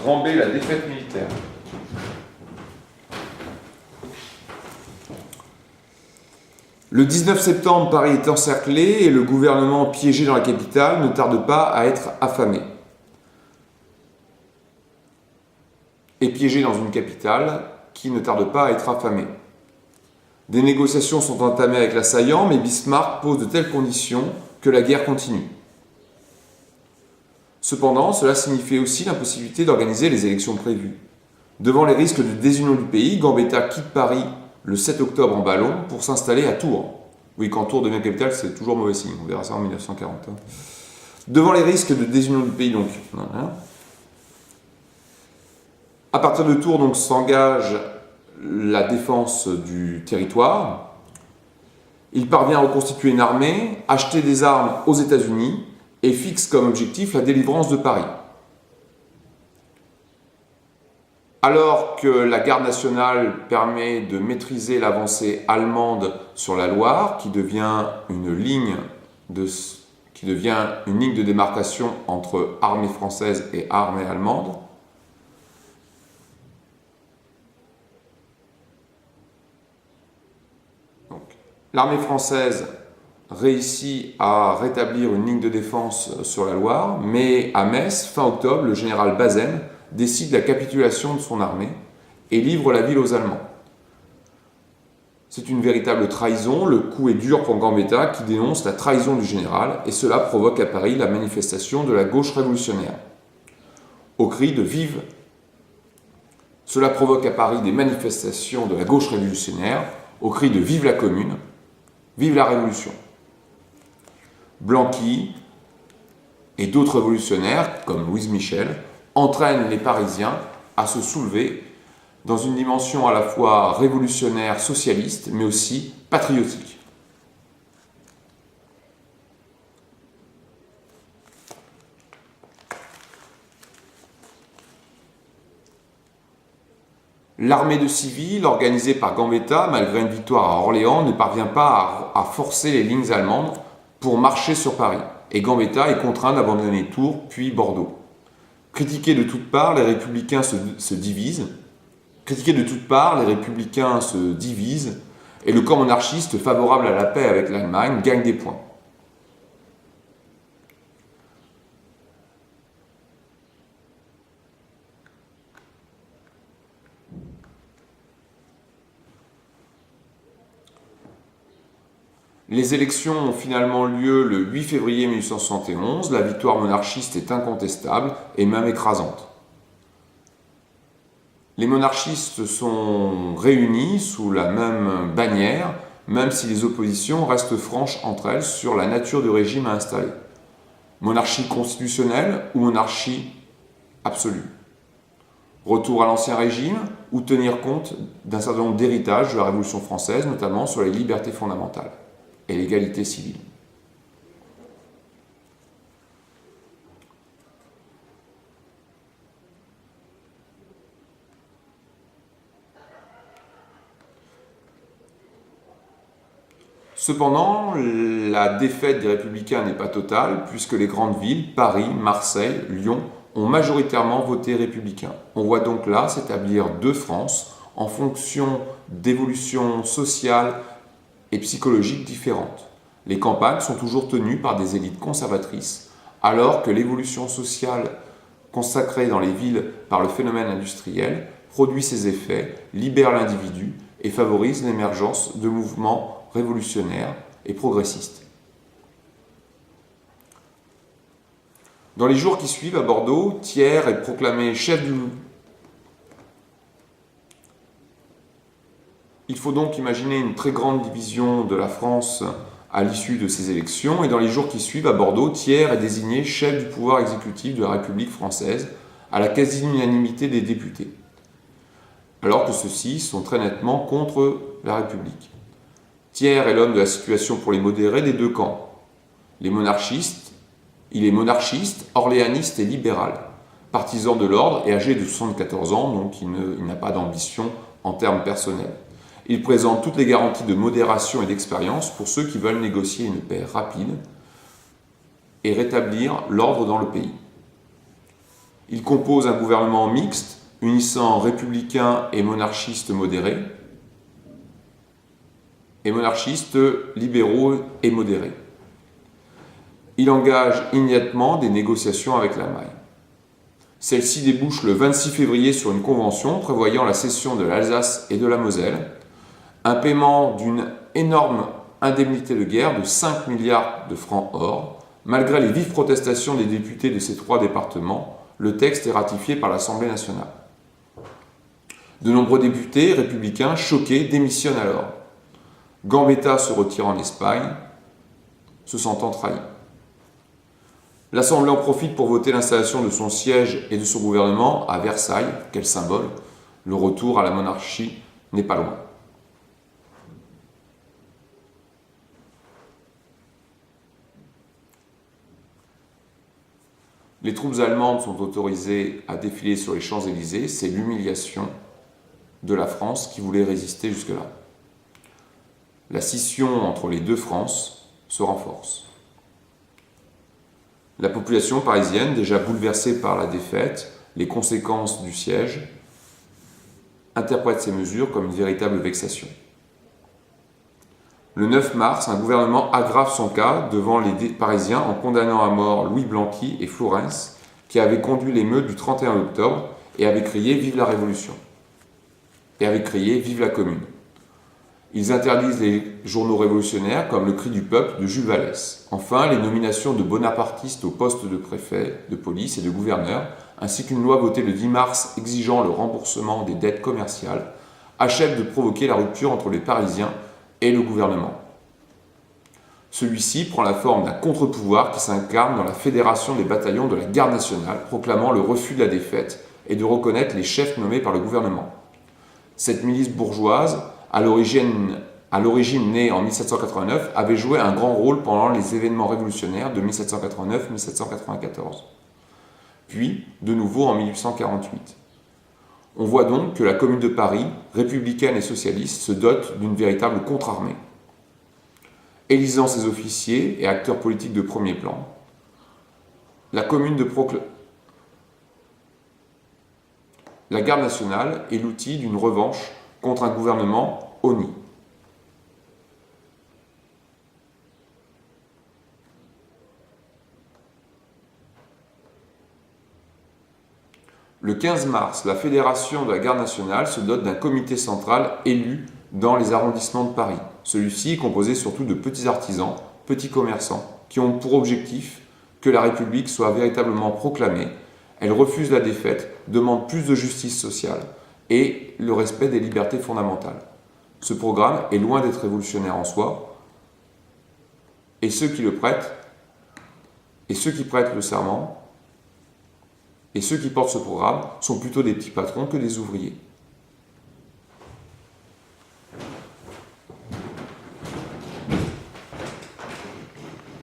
Grand B, la défaite militaire. Le 19 septembre, Paris est encerclé et le gouvernement piégé dans la capitale ne tarde pas à être affamé. Et piégé dans une capitale qui ne tarde pas à être affamée. Des négociations sont entamées avec l'assaillant, mais Bismarck pose de telles conditions que la guerre continue. Cependant, cela signifiait aussi l'impossibilité d'organiser les élections prévues. Devant les risques de désunion du pays, Gambetta quitte Paris le 7 octobre en ballon pour s'installer à Tours. Oui, quand Tours devient capitale, c'est toujours mauvais signe. On verra ça en 1940. Devant les risques de désunion du pays, donc, à partir de Tours, donc, s'engage la défense du territoire. Il parvient à reconstituer une armée, acheter des armes aux États-Unis et fixe comme objectif la délivrance de Paris. Alors que la garde nationale permet de maîtriser l'avancée allemande sur la Loire, qui devient une ligne de démarcation entre armée française et armée allemande, l'armée française réussit à rétablir une ligne de défense sur la Loire, mais à Metz, fin octobre, le général Bazaine décide la capitulation de son armée et livre la ville aux Allemands. C'est une véritable trahison, le coup est dur pour Gambetta qui dénonce la trahison du général et cela provoque à Paris la manifestation de la gauche révolutionnaire. Au cri de Vive! Cela provoque à Paris des manifestations de la gauche révolutionnaire au cri de Vive la Commune! Vive la Révolution! Blanqui et d'autres révolutionnaires, comme Louise Michel, entraînent les Parisiens à se soulever dans une dimension à la fois révolutionnaire, socialiste, mais aussi patriotique. L'armée de civils, organisée par Gambetta, malgré une victoire à Orléans, ne parvient pas à forcer les lignes allemandes pour marcher sur Paris. Et Gambetta est contraint d'abandonner Tours, puis Bordeaux. Critiqués de toutes parts, les républicains se divisent. Et le camp monarchiste, favorable à la paix avec l'Allemagne, gagne des points. Les élections ont finalement lieu le 8 février 1871. La victoire monarchiste est incontestable et même écrasante. Les monarchistes sont réunis sous la même bannière, même si les oppositions restent franches entre elles sur la nature du régime à installer. Monarchie constitutionnelle ou monarchie absolue? Retour à l'ancien régime ou tenir compte d'un certain nombre d'héritages de la Révolution française, notamment sur les libertés fondamentales et l'égalité civile. Cependant, la défaite des Républicains n'est pas totale, puisque les grandes villes, Paris, Marseille, Lyon, ont majoritairement voté républicain. On voit donc là s'établir deux France en fonction d'évolutions sociales et psychologiques différentes. Les campagnes sont toujours tenues par des élites conservatrices, alors que l'évolution sociale consacrée dans les villes par le phénomène industriel produit ses effets, libère l'individu et favorise l'émergence de mouvements révolutionnaires et progressistes. Dans les jours qui suivent, à Bordeaux, Thiers est proclamé chef du... Il faut donc imaginer une très grande division de la France à l'issue de ces élections, et dans les jours qui suivent, à Bordeaux, Thiers est désigné chef du pouvoir exécutif de la République française, à la quasi-unanimité des députés, alors que ceux-ci sont très nettement contre la République. Thiers est l'homme de la situation pour les modérés des deux camps. Il est monarchiste, orléaniste et libéral, partisan de l'ordre et âgé de 74 ans, donc il n'a pas d'ambition en termes personnels. Il présente toutes les garanties de modération et d'expérience pour ceux qui veulent négocier une paix rapide et rétablir l'ordre dans le pays. Il compose un gouvernement mixte, unissant républicains et monarchistes modérés, et monarchistes libéraux et modérés. Il engage immédiatement des négociations avec l'Allemagne. Celle-ci débouche le 26 février sur une convention prévoyant la cession de l'Alsace et de la Moselle, un paiement d'une énorme indemnité de guerre de 5 milliards de francs or. Malgré les vives protestations des députés de ces trois départements, le texte est ratifié par l'Assemblée nationale. De nombreux députés républicains choqués démissionnent alors. Gambetta se retire en Espagne, se sentant trahi. L'Assemblée en profite pour voter l'installation de son siège et de son gouvernement à Versailles. Quel symbole! Le retour à la monarchie n'est pas loin. Les troupes allemandes sont autorisées à défiler sur les Champs-Élysées. C'est l'humiliation de la France qui voulait résister jusque-là. La scission entre les deux France se renforce. La population parisienne, déjà bouleversée par la défaite, les conséquences du siège, interprète ces mesures comme une véritable vexation. Le 9 mars, un gouvernement aggrave son cas devant les Parisiens en condamnant à mort Louis Blanqui et Flourens, qui avaient conduit l'émeute du 31 octobre et avaient crié « Vive la Révolution !» et avaient crié « Vive la Commune !» Ils interdisent les journaux révolutionnaires comme Le Cri du Peuple de Jules Vallès. Enfin, les nominations de bonapartistes au poste de préfet de police et de gouverneur, ainsi qu'une loi votée le 10 mars exigeant le remboursement des dettes commerciales, achèvent de provoquer la rupture entre les Parisiens et le gouvernement. Celui-ci prend la forme d'un contre-pouvoir qui s'incarne dans la fédération des bataillons de la Garde nationale, proclamant le refus de la défaite et de reconnaître les chefs nommés par le gouvernement. Cette milice bourgeoise, à l'origine née en 1789, avait joué un grand rôle pendant les événements révolutionnaires de 1789-1794, puis de nouveau en 1848. On voit donc que la Commune de Paris, républicaine et socialiste, se dote d'une véritable contre-armée. Élisant ses officiers et acteurs politiques de premier plan, la Garde nationale est l'outil d'une revanche contre un gouvernement honni. Le 15 mars, la Fédération de la Garde nationale se dote d'un comité central élu dans les arrondissements de Paris. Celui-ci est composé surtout de petits artisans, petits commerçants, qui ont pour objectif que la République soit véritablement proclamée. Elle refuse la défaite, demande plus de justice sociale et le respect des libertés fondamentales. Ce programme est loin d'être révolutionnaire en soi, et ceux qui prêtent le serment, et ceux qui portent ce programme sont plutôt des petits patrons que des ouvriers.